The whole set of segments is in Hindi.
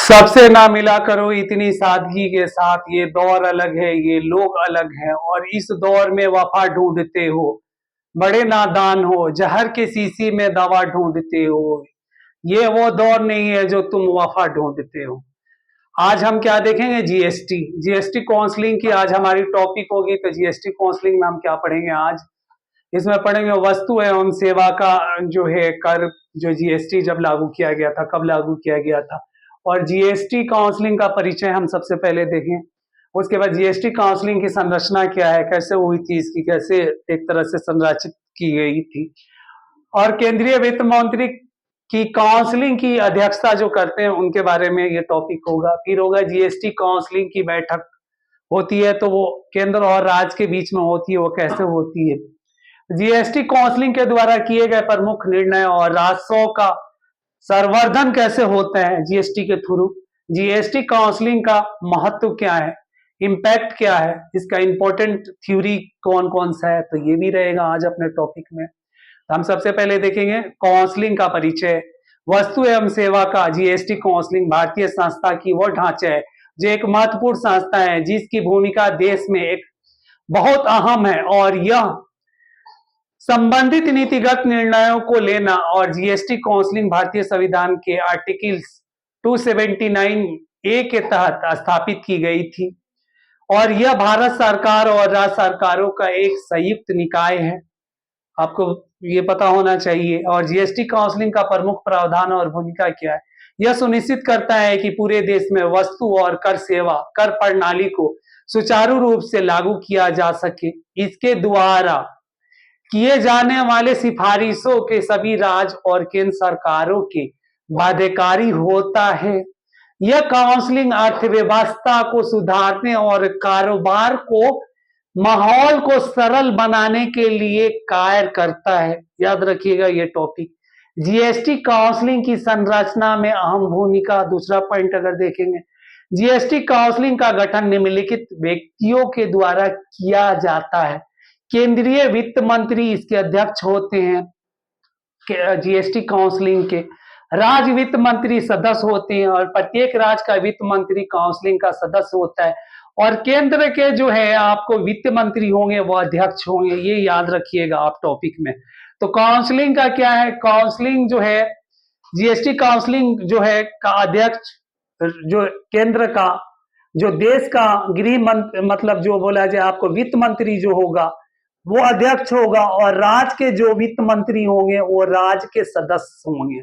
सबसे ना मिला करो इतनी सादगी के साथ, ये दौर अलग है, ये लोग अलग हैं, और इस दौर में वफा ढूंढते हो, बड़े नादान हो, जहर के शीशी में दवा ढूंढते हो। ये वो दौर नहीं है जो तुम वफा ढूंढते हो। आज हम क्या देखेंगे? जीएसटी। जीएसटी काउंसलिंग की आज हमारी टॉपिक होगी। तो जीएसटी काउंसलिंग में हम क्या पढ़ेंगे आज? इसमें पढ़ेंगे वस्तु एवं सेवा का जो है कर, जो जीएसटी जब लागू किया गया था, कब लागू किया गया था, और जीएसटी काउंसलिंग का परिचय हम सबसे पहले देखें। उसके बाद जीएसटी काउंसलिंग की संरचना क्या है, कैसे हुई थी इसकी, कैसे एक तरह से संरचित की गई थी, और केंद्रीय वित्त मंत्री की काउंसलिंग की अध्यक्षता जो करते हैं उनके बारे में ये टॉपिक होगा। फिर होगा जीएसटी काउंसलिंग की बैठक होती है तो वो केंद्र और राज्य के बीच में होती है, वो कैसे होती है। जीएसटी काउंसलिंग के द्वारा किए गए प्रमुख निर्णय और राजस्व का संवर्धन कैसे होता है जीएसटी के थ्रू। जीएसटी काउंसलिंग का महत्व क्या है, इम्पैक्ट क्या है, इसका इंपॉर्टेंट थ्योरी कौन कौन सा है, तो ये भी रहेगा आज अपने टॉपिक में। तो हम सबसे पहले देखेंगे काउंसलिंग का परिचय। वस्तु एवं सेवा का जीएसटी काउंसलिंग भारतीय संस्था की वो ढांचा है जो एक महत्वपूर्ण संस्था है जिसकी भूमिका देश में एक बहुत अहम है, और यह संबंधित नीतिगत निर्णयों को लेना। और जीएसटी काउंसलिंग भारतीय संविधान के आर्टिकल 279 ए के तहत स्थापित की गई थी, और यह भारत सरकार और राज्य सरकारों का एक संयुक्त निकाय है, आपको ये पता होना चाहिए। और जीएसटी काउंसलिंग का प्रमुख प्रावधान और भूमिका क्या है? यह सुनिश्चित करता है कि पूरे देश में वस्तु और कर सेवा कर प्रणाली को सुचारू रूप से लागू किया जा सके। इसके द्वारा किए जाने वाले सिफारिशों के सभी राज्य और केंद्र सरकारों के बाध्यकारी होता है। यह काउंसलिंग अर्थव्यवस्था को सुधारने और कारोबार को माहौल को सरल बनाने के लिए कार्य करता है। याद रखिएगा ये टॉपिक। जीएसटी काउंसलिंग की संरचना में अहम भूमिका। दूसरा पॉइंट अगर देखेंगे, जीएसटी काउंसलिंग का गठन निम्नलिखित व्यक्तियों के द्वारा किया जाता है। केंद्रीय वित्त मंत्री इसके अध्यक्ष होते हैं। जीएसटी काउंसलिंग के राज्य वित्त मंत्री सदस्य होते हैं, और प्रत्येक राज्य का वित्त मंत्री काउंसलिंग का सदस्य होता है, और केंद्र के जो है आपको वित्त मंत्री होंगे वो अध्यक्ष होंगे। ये याद रखिएगा आप टॉपिक में। तो काउंसलिंग का क्या है? काउंसलिंग जो है, जीएसटी काउंसलिंग जो है का अध्यक्ष जो केंद्र का, जो देश का गृह मंत्री, मतलब जो बोला जाए आपको वित्त मंत्री जो होगा वो अध्यक्ष होगा, और राज्य के जो वित्त मंत्री होंगे वो राज्य के सदस्य होंगे।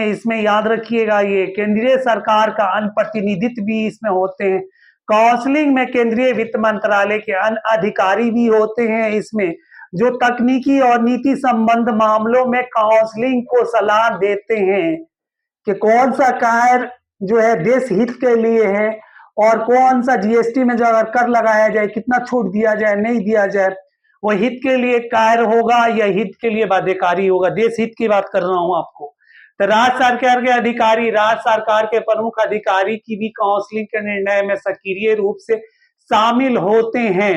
इसमें याद रखिएगा ये केंद्रीय सरकार का अन्य प्रतिनिधित्व भी इसमें होते हैं। काउंसलिंग में केंद्रीय वित्त मंत्रालय के अन्य अधिकारी भी होते हैं इसमें, जो तकनीकी और नीति संबंध मामलों में काउंसलिंग को सलाह देते हैं कि कौन सा कार्य जो है देश हित के लिए है, और कौन सा जीएसटी में जो अगर कर लगाया जाए, कितना छूट दिया जाए, नहीं दिया जाए, वो हित के लिए कार्य होगा या हित के लिए बाध्यकारी होगा। देश हित की बात कर रहा हूं आपको। तो राज्य सरकार के अधिकारी, राज्य सरकार के प्रमुख अधिकारी की भी काउंसलिंग के निर्णय में सक्रिय रूप से शामिल होते हैं।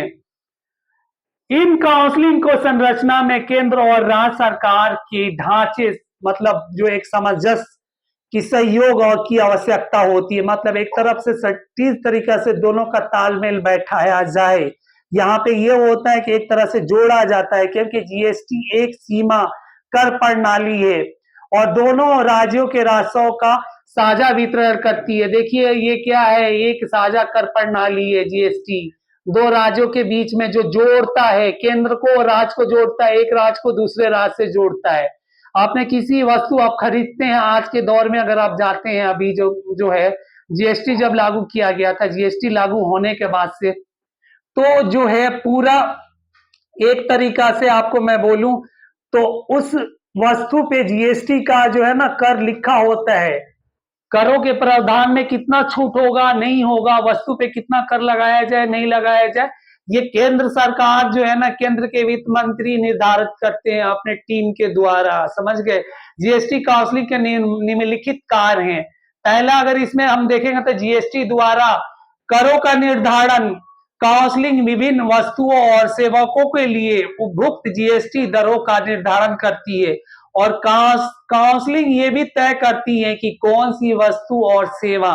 इन काउंसलिंग को संरचना में केंद्र और राज्य सरकार के ढांचे, मतलब जो एक सामंजस्य की सहयोग और की आवश्यकता होती है। मतलब एक तरफ से सटीक तरीका से दोनों का तालमेल बैठाया जाए। यहाँ पे ये होता है कि एक तरह से जोड़ा जाता है, क्योंकि जीएसटी एक सीमा कर प्रणाली है और दोनों राज्यों के राजस्व का साझा वितरण करती है। देखिए ये क्या है, एक साझा कर प्रणाली है जीएसटी, दो राज्यों के बीच में जो जोड़ता है, केंद्र को और राज्य को जोड़ता है, एक राज्य को दूसरे राज्य से जोड़ता है। आपने किसी वस्तु आप खरीदते हैं आज के दौर में, अगर आप जाते हैं, अभी जो है जीएसटी जब लागू किया गया था, जीएसटी लागू होने के बाद से तो जो है पूरा एक तरीका से आपको मैं बोलूं तो उस वस्तु पे जीएसटी का जो है ना कर लिखा होता है। करों के प्रावधान में कितना छूट होगा, नहीं होगा, वस्तु पे कितना कर लगाया जाए, नहीं लगाया जाए, ये केंद्र सरकार जो है ना, केंद्र के वित्त मंत्री निर्धारित करते हैं अपने टीम के द्वारा। समझ गए? जीएसटी काउंसलिंग के निम्नलिखित कार्य हैं। पहला अगर इसमें हम देखेंगे तो जीएसटी द्वारा करों का निर्धारण, काउंसलिंग विभिन्न वस्तुओं और सेवकों के लिए उपभुक्त जीएसटी दरों का निर्धारण करती है, और काउंसलिंग ये भी तय करती है कि कौन सी वस्तु और सेवा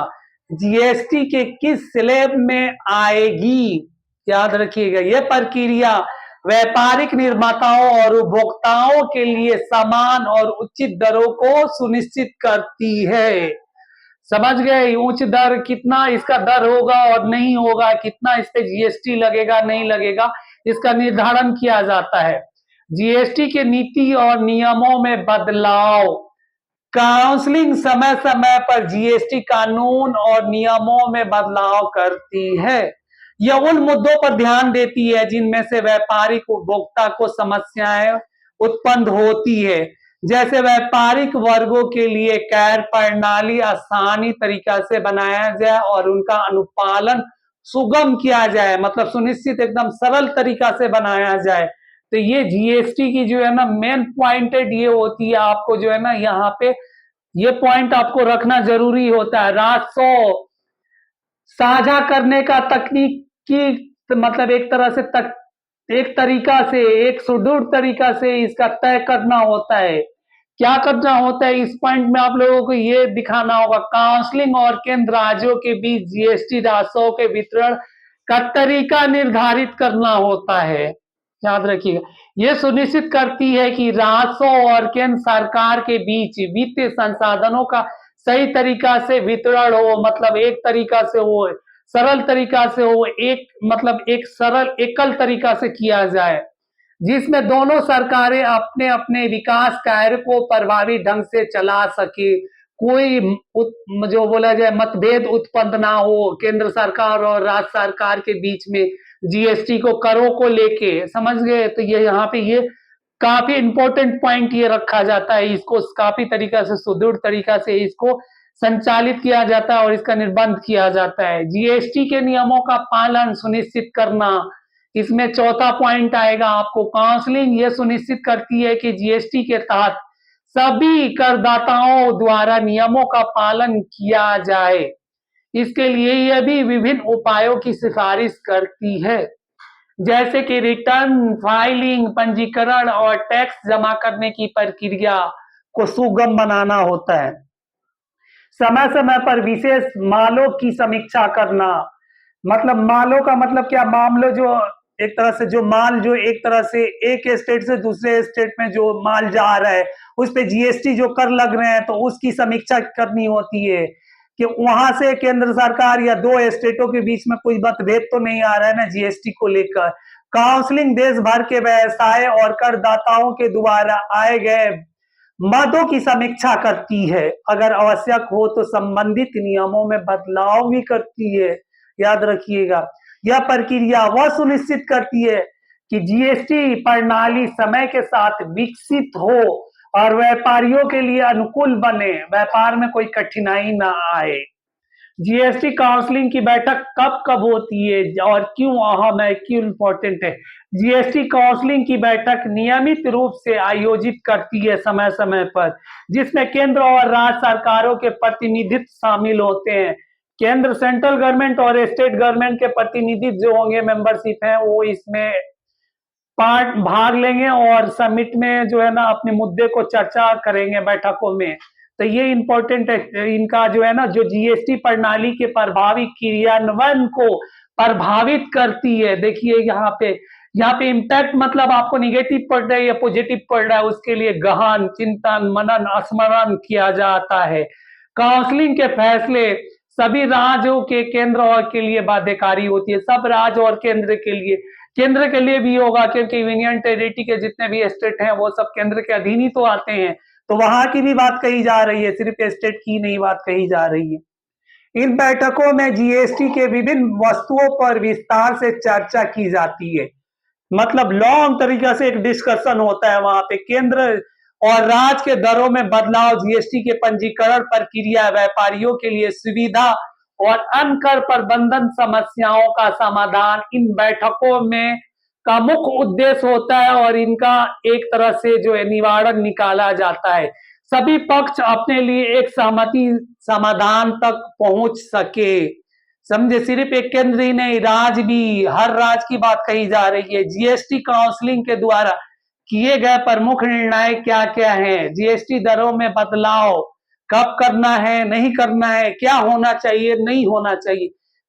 जीएसटी के किस स्लैब में आएगी। याद रखिएगा, यह प्रक्रिया व्यापारिक निर्माताओं और उपभोक्ताओं के लिए समान और उचित दरों को सुनिश्चित करती है। समझ गए, उच्च दर कितना इसका दर होगा और नहीं होगा, कितना इस पे जीएसटी लगेगा नहीं लगेगा, इसका निर्धारण किया जाता है। जीएसटी के नीति और नियमों में बदलाव। काउंसलिंग समय समय पर जीएसटी कानून और नियमों में बदलाव करती है। यह उन मुद्दों पर ध्यान देती है जिनमें से व्यापारिक उपभोक्ता को समस्याएं उत्पन्न होती है, जैसे व्यापारिक वर्गों के लिए कर प्रणाली आसानी तरीका से बनाया जाए और उनका अनुपालन सुगम किया जाए, मतलब सुनिश्चित एकदम सरल तरीका से बनाया जाए। तो ये जीएसटी की जो है ना मेन पॉइंटेड ये होती है, आपको जो है ना यहाँ पे ये पॉइंट आपको रखना जरूरी होता है। राजस्व साझा करने का तकनीकी मतलब एक तरह से एक तरीका से एक सुदृढ़ तरीका से इसका तय करना होता है। क्या करना होता है इस पॉइंट में आप लोगों को ये दिखाना होगा, काउंसलिंग और केंद्र राज्यों के बीच जीएसटी राजस्व के वितरण का तरीका निर्धारित करना होता है। याद रखिएगा, यह सुनिश्चित करती है कि राजस्व और केंद्र सरकार के बीच वित्तीय संसाधनों का सही तरीका से वितरण हो, मतलब एक तरीका से हो, सरल तरीका से हो, एक मतलब एक सरल एकल तरीका से किया जाए, जिसमें दोनों सरकारें अपने अपने विकास कार्य को प्रभावी ढंग से चला सके, कोई जो बोला जाए मतभेद उत्पन्न ना हो केंद्र सरकार और राज्य सरकार के बीच में जीएसटी को करों को लेके। समझ गए, तो ये यहाँ पे ये काफी इंपॉर्टेंट पॉइंट ये रखा जाता है, इसको काफी तरीका से सुदृढ़ तरीका से इसको संचालित किया जाता है और इसका निर्बंध किया जाता है। जीएसटी के नियमों का पालन सुनिश्चित करना, इसमें चौथा पॉइंट आएगा आपको। काउंसलिंग ये सुनिश्चित करती है कि जीएसटी के तहत सभी करदाताओं द्वारा नियमों का पालन किया जाए। इसके लिए यह भी विभिन्न उपायों की सिफारिश करती है, जैसे कि रिटर्न फाइलिंग, पंजीकरण और टैक्स जमा करने की प्रक्रिया को सुगम बनाना होता है। समय समय पर विशेष मालों की समीक्षा करना, मतलब मालों का मतलब क्या, मामलों जो एक तरह से जो माल जो एक तरह से एक स्टेट से दूसरे स्टेट में जो माल जा रहा है उस पे जीएसटी जो कर लग रहे हैं, तो उसकी समीक्षा करनी होती है कि वहां से केंद्र सरकार या दो स्टेटों के बीच में कोई मतभेद तो नहीं आ रहा है ना जीएसटी को लेकर। काउंसलिंग देश भर के व्यवसाय और करदाताओं के द्वारा आए गए मदों की समीक्षा करती है, अगर आवश्यक हो तो संबंधित नियमों में बदलाव भी करती है। याद रखिएगा, यह प्रक्रिया वह सुनिश्चित करती है कि जीएसटी प्रणाली समय के साथ विकसित हो और व्यापारियों के लिए अनुकूल बने, व्यापार में कोई कठिनाई ना आए। जीएसटी काउंसलिंग की बैठक कब कब होती है और क्यों अहम है, क्यों इंपॉर्टेंट है। जीएसटी काउंसलिंग की बैठक नियमित रूप से आयोजित करती है समय समय पर, जिसमें केंद्र और राज्य सरकारों के प्रतिनिधित्व शामिल होते हैं। केंद्र सेंट्रल गवर्नमेंट और स्टेट गवर्नमेंट के प्रतिनिधि जो होंगे, मेंबरशिप है, वो इसमें भाग लेंगे और समिट में जो है ना अपने मुद्दे को चर्चा करेंगे बैठकों में। तो ये इंपॉर्टेंट है, इनका जो है ना जो जीएसटी प्रणाली के प्रभावी क्रियान्वयन को प्रभावित करती है। देखिए यहाँ पे इम्पैक्ट मतलब आपको निगेटिव पड़ रहा है या पॉजिटिव पड़ रहा है, उसके लिए गहन चिंतन मनन स्मरण किया जाता है। काउंसलिंग के फैसले सभी राज्यों के केंद्र और के लिए बाध्यकारी होती है, सब राज्य और केंद्र के लिए भी होगा, क्योंकि यूनियन टेरिटरी के जितने भी स्टेट हैं वो सब केंद्र के अधीन ही तो आते हैं, तो वहां की भी बात कही जा रही है, सिर्फ स्टेट की नहीं बात कही जा रही है। इन बैठकों में जीएसटी के विभिन्न वस्तुओं पर विस्तार से चर्चा की जाती है, मतलब लॉन्ग तरीका से एक डिस्कशन होता है वहां पे। केंद्र और राज्य के दरों में बदलाव, जीएसटी के पंजीकरण प्रक्रिया, व्यापारियों के लिए सुविधा और अन्य कर प्रबंधन समस्याओं का समाधान इन बैठकों में का मुख्य उद्देश्य होता है और इनका एक तरह से जो है निवारण निकाला जाता है, सभी पक्ष अपने लिए एक सहमति समाधान तक पहुंच सके। समझे, सिर्फ एक केंद्र ही नहीं, राज्य भी, हर राज्य की बात कही जा रही है। जीएसटी काउंसलिंग के द्वारा किए गए प्रमुख निर्णय क्या क्या हैं, जीएसटी दरों में बदलाव कब करना है, नहीं करना है, क्या होना चाहिए, नहीं होना चाहिए।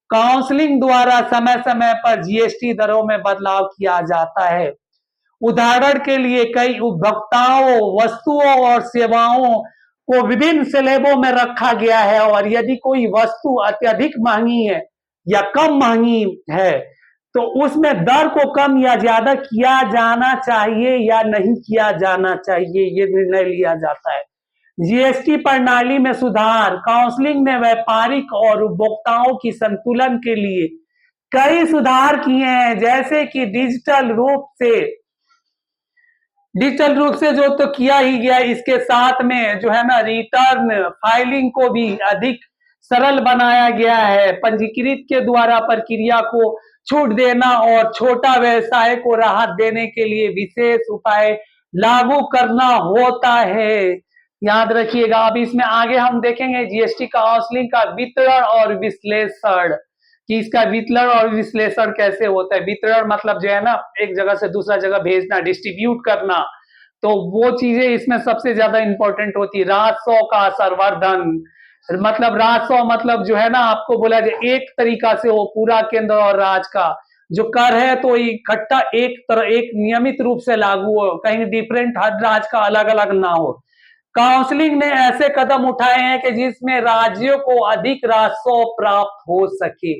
काउंसलिंग द्वारा समय समय पर जीएसटी दरों में बदलाव किया जाता है। उदाहरण के लिए कई उपभोक्ताओं, वस्तुओं और सेवाओं को विभिन्न स्लैबों में रखा गया है और यदि कोई वस्तु अत्यधिक महंगी है या कम महंगी है तो उसमें दर को कम या ज्यादा किया जाना चाहिए या नहीं किया जाना चाहिए, ये निर्णय लिया जाता है। जीएसटी प्रणाली में सुधार, काउंसलिंग ने व्यापारिक और उपभोक्ताओं की संतुलन के लिए कई सुधार किए हैं, जैसे कि डिजिटल रूप से जो तो किया ही गया, इसके साथ में जो है ना रिटर्न फाइलिंग को भी अधिक सरल बनाया गया है। पंजीकृत के द्वारा प्रक्रिया को छूट देना और छोटा व्यवसाय को राहत देने के लिए विशेष उपाय लागू करना होता है। याद रखिएगा। अब इसमें आगे हम देखेंगे जीएसटी काउंसलिंग का वितरण और विश्लेषण, कि इसका वितरण और विश्लेषण कैसे होता है। वितरण मतलब जो है ना एक जगह से दूसरा जगह भेजना, डिस्ट्रीब्यूट करना, तो वो चीजें इसमें सबसे ज्यादा इंपॉर्टेंट होती है। राजस्व का संवर्धन, मतलब राजस्व मतलब जो है ना आपको बोला जाए एक तरीका से हो पूरा केंद्र और राज्य का जो कर है तो इकट्ठा एक नियमित रूप से लागू हो, कहीं डिफरेंट हर राज्य का अलग अलग ना हो। काउंसलिंग ने ऐसे कदम उठाए हैं कि जिसमें राज्यों को अधिक राजस्व प्राप्त हो सके,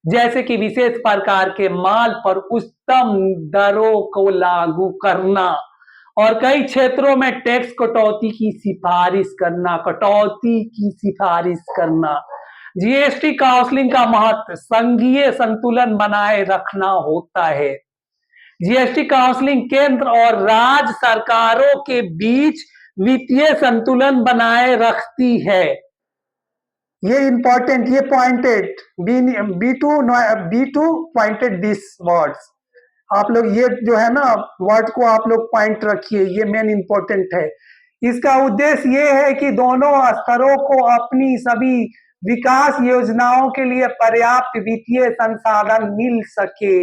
जैसे कि विशेष प्रकार के माल पर उच्चतम दरों को लागू करना और कई क्षेत्रों में टैक्स कटौती की सिफारिश करना। जीएसटी काउंसलिंग का महत्व संघीय संतुलन बनाए रखना होता है। जीएसटी काउंसलिंग केंद्र और राज्य सरकारों के बीच वित्तीय संतुलन बनाए रखती है। ये इंपॉर्टेंट, ये pointed be to pointed this words, आप लोग ये जो है ना वर्ड को आप लोग पॉइंट रखिए, ये मेन इंपॉर्टेंट है। इसका उद्देश्य ये है कि दोनों स्तरों को अपनी सभी विकास योजनाओं के लिए पर्याप्त वित्तीय संसाधन मिल सके।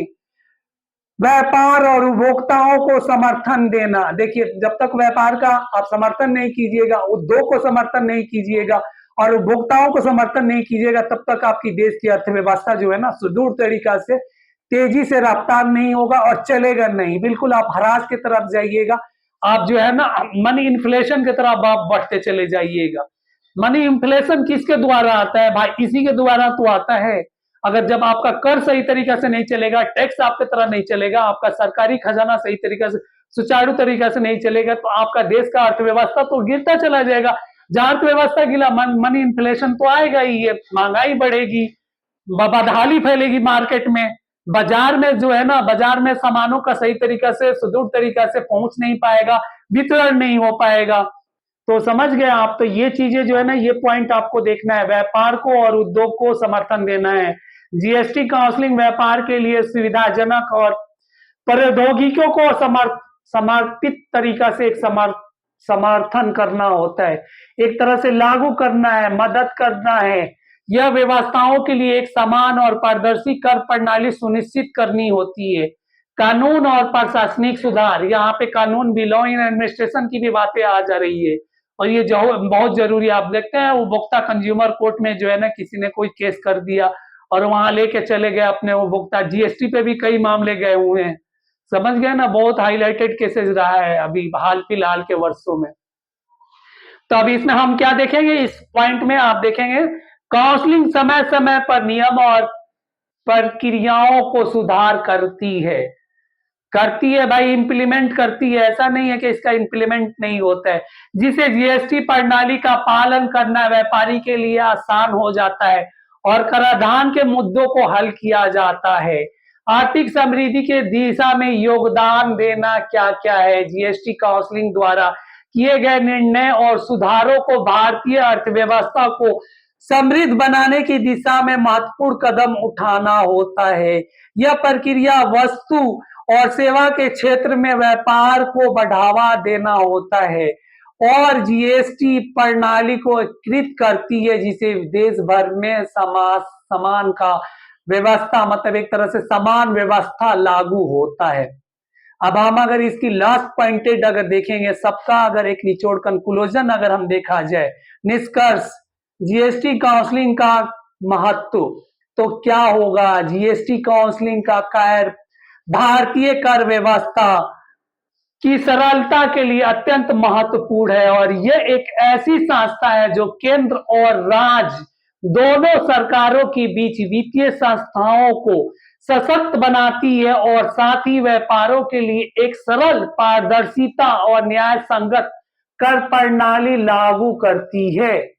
व्यापार और उपभोक्ताओं को समर्थन देना, देखिए जब तक व्यापार का आप समर्थन नहीं कीजिएगा, उद्योग को समर्थन नहीं कीजिएगा और उपभोक्ताओं को समर्थन नहीं कीजिएगा, तब तक आपकी देश की अर्थव्यवस्था जो है ना सुदूर तरीका से तेजी से रफ्तार नहीं होगा और चलेगा नहीं, बिल्कुल आप ह्रास की तरफ जाइएगा। आप जो है ना मनी इन्फ्लेशन की तरफ आप बढ़ते चले जाइएगा। मनी इन्फ्लेशन किसके द्वारा आता है भाई? इसी के द्वारा तो आता है। अगर जब आपका कर सही तरीका से नहीं चलेगा, टैक्स आपकी तरह नहीं चलेगा, आपका सरकारी खजाना सही तरीका से सुचारू तरीका से नहीं चलेगा, तो आपका देश का अर्थव्यवस्था तो गिरता चला जाएगा। जहां अर्थव्यवस्था गिरा मनी इन्फ्लेशन तो आएगा ही, ये महंगाई बढ़ेगी, बदहाली फैलेगी मार्केट में, बाजार में जो है ना बाजार में सामानों का सही तरीका से सुदृढ़ तरीका से पहुंच नहीं पाएगा, वितरण नहीं हो पाएगा। तो समझ गए आप? तो ये चीजें जो है ना ये पॉइंट आपको देखना है। व्यापार को और उद्योग को समर्थन देना है। जीएसटी काउंसलिंग व्यापार के लिए सुविधाजनक और प्रौद्योगिकियों को समर्पित तरीका से एक समर्थन करना होता है, एक तरह से लागू करना है, मदद करना है। यह व्यवस्थाओं के लिए एक समान और पारदर्शी कर प्रणाली सुनिश्चित करनी होती है। कानून और प्रशासनिक सुधार, यहाँ पे कानून भी, लॉ इन एडमिनिस्ट्रेशन की भी बातें आ जा रही है और ये जो बहुत जरूरी है। आप देखते हैं उपभोक्ता कंज्यूमर कोर्ट में जो है ना किसी ने कोई केस कर दिया और वहां लेके चले गए अपने उपभोक्ता, जीएसटी पे भी कई मामले गए हुए हैं, समझ गए ना, बहुत हाईलाइटेड केसेस रहा है अभी हाल फिलहाल के वर्षों में। तो अभी इसमें हम क्या देखेंगे, इस पॉइंट में आप देखेंगे काउंसलिंग समय समय पर नियम और प्रक्रियाओं को सुधार करती है भाई, इंप्लीमेंट करती है। ऐसा नहीं है कि इसका इंप्लीमेंट नहीं होता है, जिसे जीएसटी प्रणाली का पालन करना व्यापारी के लिए आसान हो जाता है और कराधान के मुद्दों को हल किया जाता है। आर्थिक समृद्धि के दिशा में योगदान देना क्या क्या है? जीएसटी काउंसलिंग द्वारा किए गए निर्णय और सुधारों को भारतीय अर्थव्यवस्था को समृद्ध बनाने की दिशा में महत्वपूर्ण कदम उठाना होता है। यह प्रक्रिया वस्तु और सेवा के क्षेत्र में व्यापार को बढ़ावा देना होता है और जीएसटी प्रणाली को एकीकृत करती है, जिसे देश भर में समान का व्यवस्था, मतलब एक तरह से समान व्यवस्था लागू होता है। अब हम अगर इसकी लास्ट पॉइंटेड अगर देखेंगे, सबका अगर एक निचोड़ कंक्लूजन अगर हम देखा जाए, निष्कर्ष, जीएसटी काउंसलिंग का महत्व, तो क्या होगा? जीएसटी काउंसलिंग का कार्य भारतीय कर व्यवस्था की सरलता के लिए अत्यंत महत्वपूर्ण है और यह एक ऐसी संस्था है जो केंद्र और राज्य दोनों सरकारों के बीच वित्तीय संस्थाओं को सशक्त बनाती है और साथ ही व्यापारों के लिए एक सरल, पारदर्शिता और न्याय संगत कर प्रणाली लागू करती है।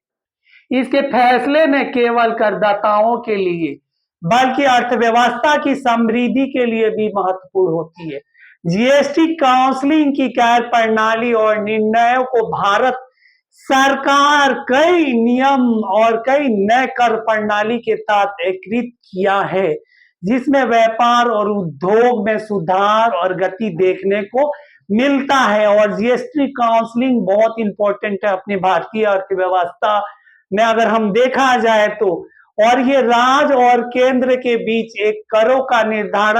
इसके फैसले न केवल करदाताओं के लिए बल्कि अर्थव्यवस्था की समृद्धि के लिए भी महत्वपूर्ण होती है। जीएसटी काउंसलिंग की कार्य प्रणाली और निर्णयों को भारत सरकार कई नियम और कई नए कर प्रणाली के तहत एकीकृत किया है, जिसमें व्यापार और उद्योग में सुधार और गति देखने को मिलता है। और जीएसटी काउंसलिंग बहुत इंपॉर्टेंट है अपनी भारतीय अर्थव्यवस्था में अगर हम देखा जाए तो। और ये राज्य और केंद्र के बीच एक करों का निर्धारण